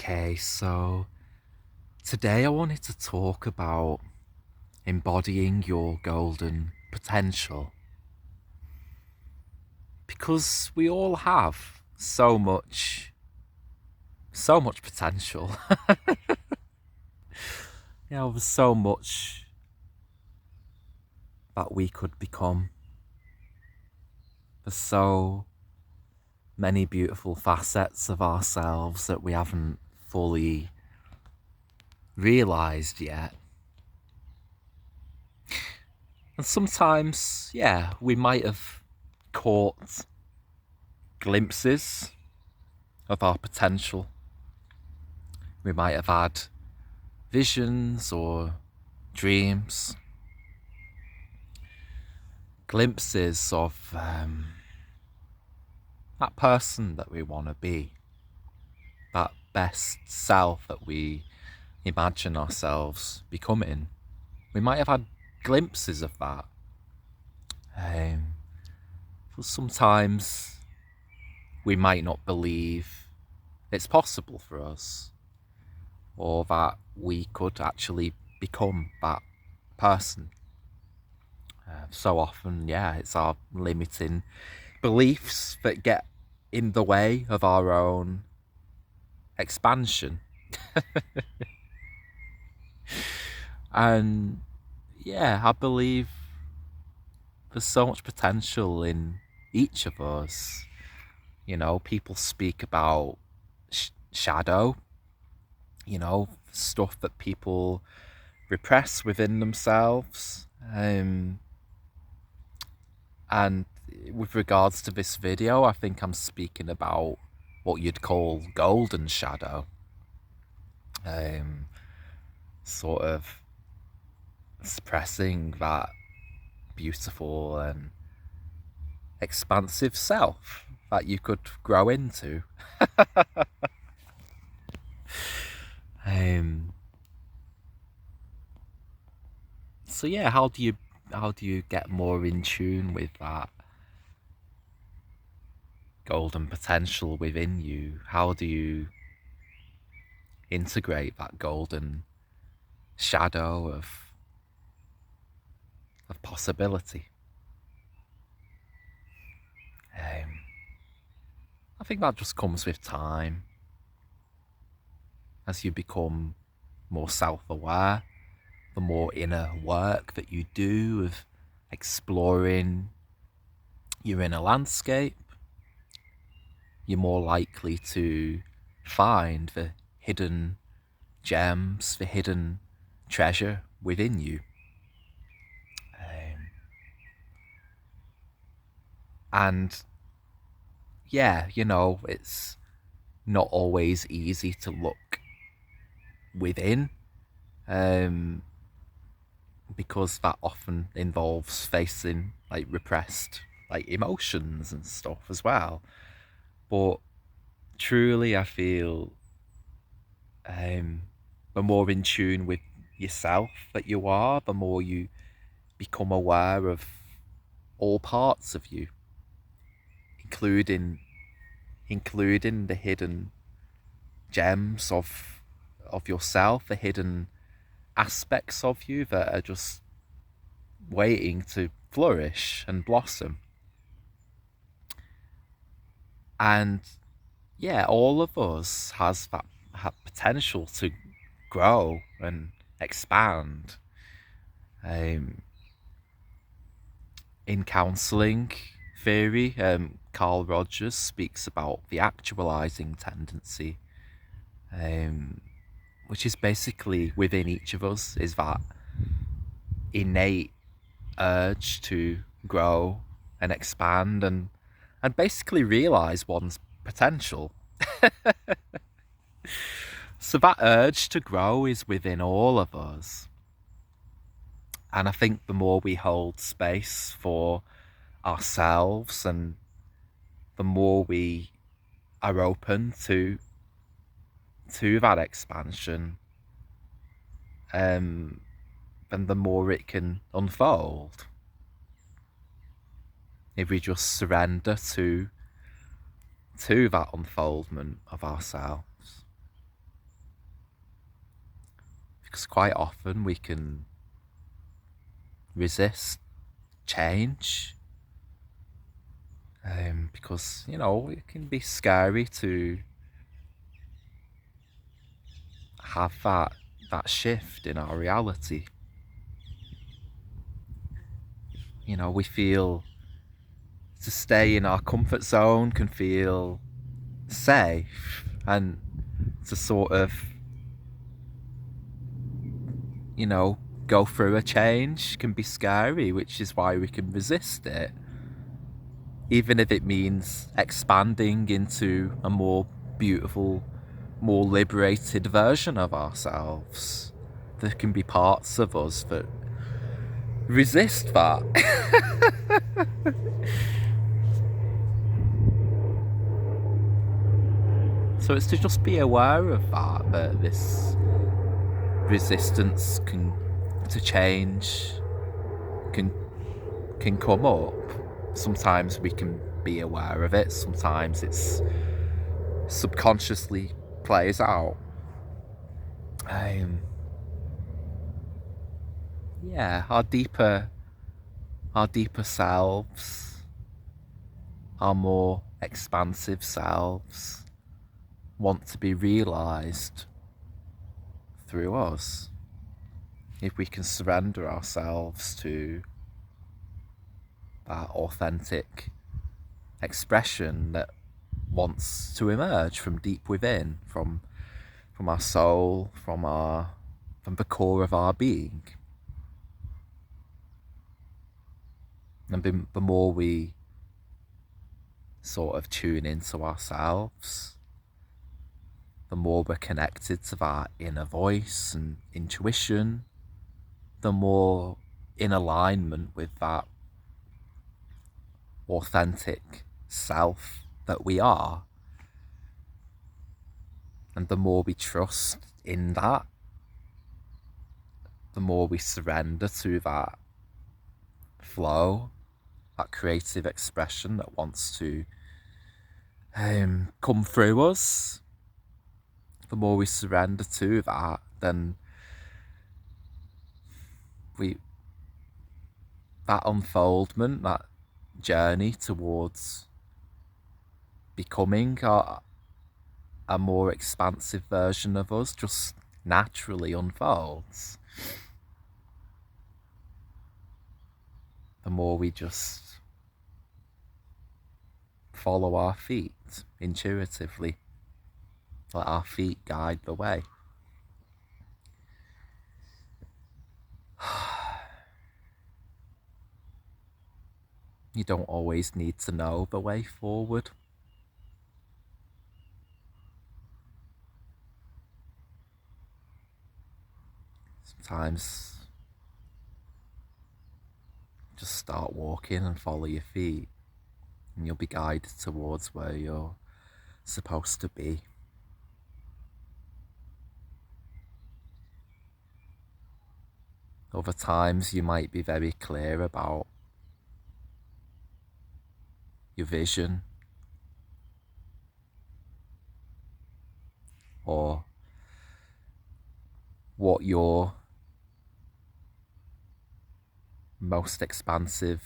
Okay, so today I wanted to talk about embodying your golden potential because we all have so much potential. There's so much that we could become. There's so many beautiful facets of ourselves that we haven't fully realized yet. And sometimes, we might have caught glimpses of our potential. We might have had visions or dreams, glimpses of that person that we want to be, that best self that we imagine ourselves becoming. We might have had glimpses of that. But sometimes we might not believe it's possible for us, or that we could actually become that person. So often, it's our limiting beliefs that get in the way of our own expansion. And I believe there's so much potential in each of us. People speak about shadow, stuff that people repress within themselves. And with regards to this video, I think I'm speaking about what you'd call golden shadow. Sort of suppressing that beautiful and expansive self that you could grow into. So how do you get more in tune with that golden potential within you? How do you integrate that golden shadow of possibility? I think that just comes with time. As you become more self-aware, the more inner work that you do of exploring your inner landscape, you're more likely to find the hidden gems, the hidden treasure within you. And it's not always easy to look within, because that often involves facing like repressed like emotions and stuff as well. But truly, I feel the more in tune with yourself that you are, the more you become aware of all parts of you, including the hidden gems of yourself, the hidden aspects of you that are just waiting to flourish and blossom. And all of us has that potential to grow and expand. In counselling theory, Carl Rogers speaks about the actualizing tendency, which is basically within each of us, is that innate urge to grow and expand and basically realize one's potential. So that urge to grow is within all of us. And I think the more we hold space for ourselves and the more we are open to that expansion, then the more it can unfold. If we just surrender to that unfoldment of ourselves. Because quite often we can resist change, because, you know, it can be scary to have that shift in our reality. You know, we feel to stay in our comfort zone can feel safe, and to sort of, you know, go through a change can be scary, which is why we can resist it. Even if it means expanding into a more beautiful, more liberated version of ourselves. There can be parts of us that resist that. So it's to just be aware of that this resistance to change can can come up. Sometimes we can be aware of it, sometimes it's subconsciously plays out. Yeah, our deeper selves, our more expansive selves want to be realized through us. If we can surrender ourselves to that authentic expression that wants to emerge from deep within, from our soul, from the core of our being. And the more we sort of tune into ourselves, the more we're connected to that inner voice and intuition, the more in alignment with that authentic self that we are. And the more we trust in that, the more we surrender to that flow, that creative expression that wants to come through us, the more we surrender to that, then that unfoldment, that journey towards becoming a more expansive version of us just naturally unfolds. The more we just follow our feet intuitively, let our feet guide the way. You don't always need to know the way forward. Sometimes just start walking and follow your feet, and you'll be guided towards where you're supposed to be. Other times you might be very clear about your vision, or what your most expansive,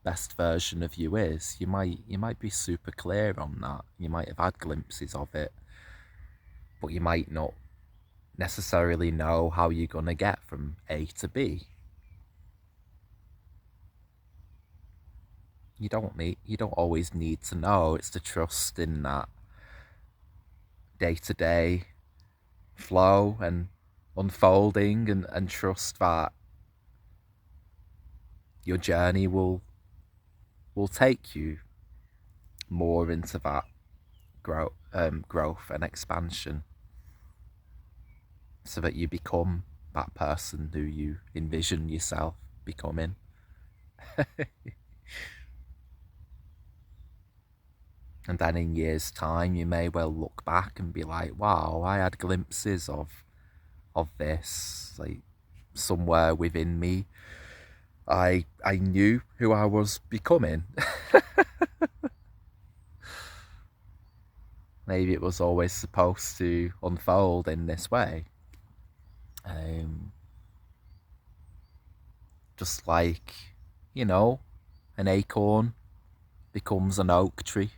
best version of you is. You might be super clear on that. You might have had glimpses of it, but you might not necessarily know how you're gonna get from A to B. You don't always need to know. It's to trust in that day-to-day flow and unfolding, and trust that your journey will take you more into that growth and expansion, so that you become that person who you envision yourself becoming. And then in years' time, you may well look back and be like, wow, I had glimpses of this, like somewhere within me. I knew who I was becoming. Maybe it was always supposed to unfold in this way. Um, just like, you know, an acorn becomes an oak tree.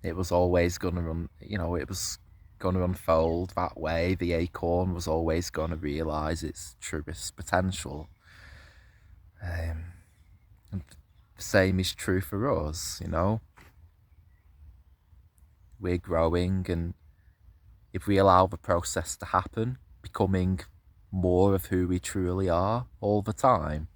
It was always going to run, it was going to unfold that way. The acorn was always going to realise its truest potential. And the same is true for us, We're growing, and if we allow the process to happen, becoming more of who we truly are all the time,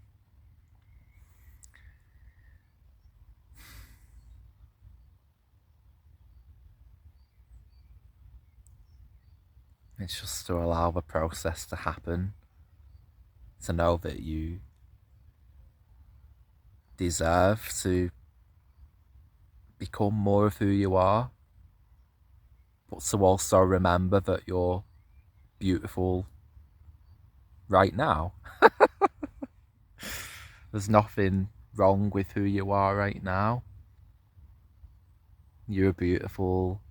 it's just to allow the process to happen, to know that you deserve to become more of who you are, but to also remember that you're beautiful right now. There's nothing wrong with who you are right now. You're a beautiful,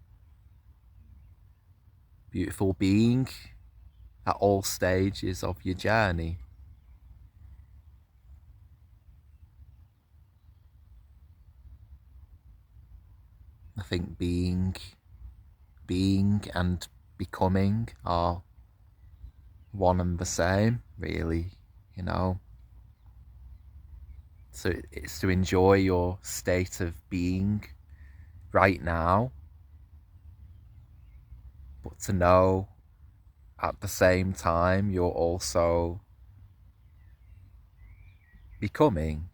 beautiful being at all stages of your journey. I think being and becoming are one and the same, really, So it's to enjoy your state of being right now, but to know at the same time you're also becoming,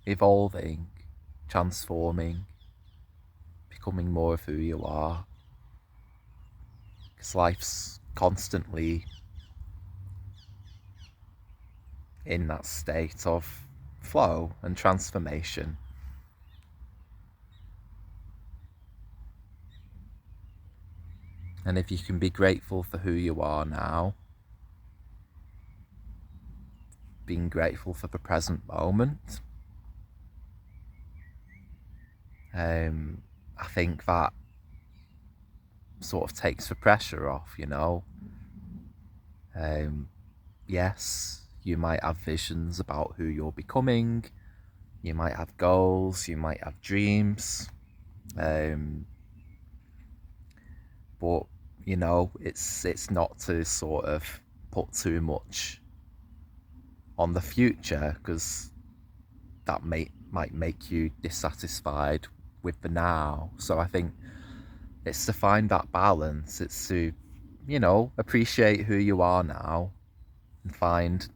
evolving, transforming, becoming more of who you are. Because life's constantly in that state of flow and transformation. And if you can be grateful for who you are now, being grateful for the present moment, I think that sort of takes the pressure off, Yes, you might have visions about who you're becoming, you might have goals, you might have dreams, but it's not to sort of put too much on the future, because that might make you dissatisfied with the now. So I think it's to find that balance. It's to appreciate who you are now and find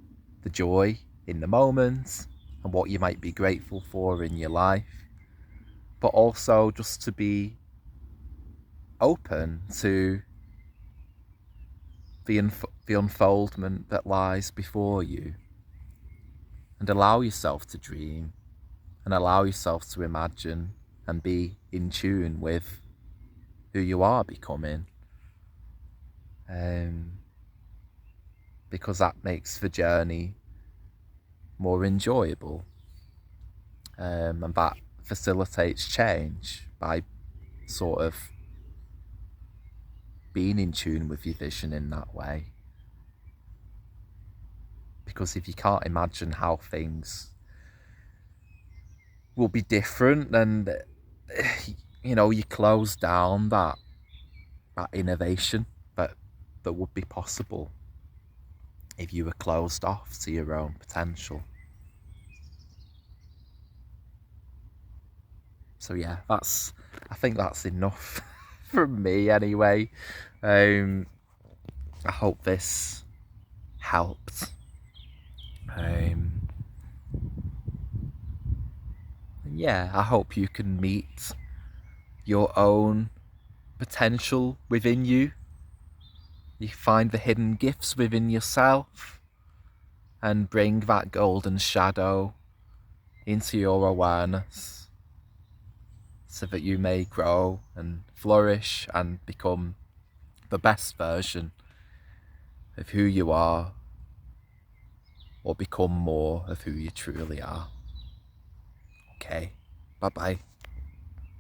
the joy in the moment and what you might be grateful for in your life, but also just to be open to the unfoldment that lies before you, and allow yourself to dream and allow yourself to imagine and be in tune with who you are becoming, because that makes the journey more enjoyable, and that facilitates change by sort of being in tune with your vision in that way. Because if you can't imagine how things will be different, then you close down that innovation that would be possible if you were closed off to your own potential. So yeah, I think that's enough from me anyway. I hope this helped. Yeah, I hope you can meet your own potential within you. You find the hidden gifts within yourself and bring that golden shadow into your awareness so that you may grow and flourish and become the best version of who you are, or become more of who you truly are. Okay, bye bye.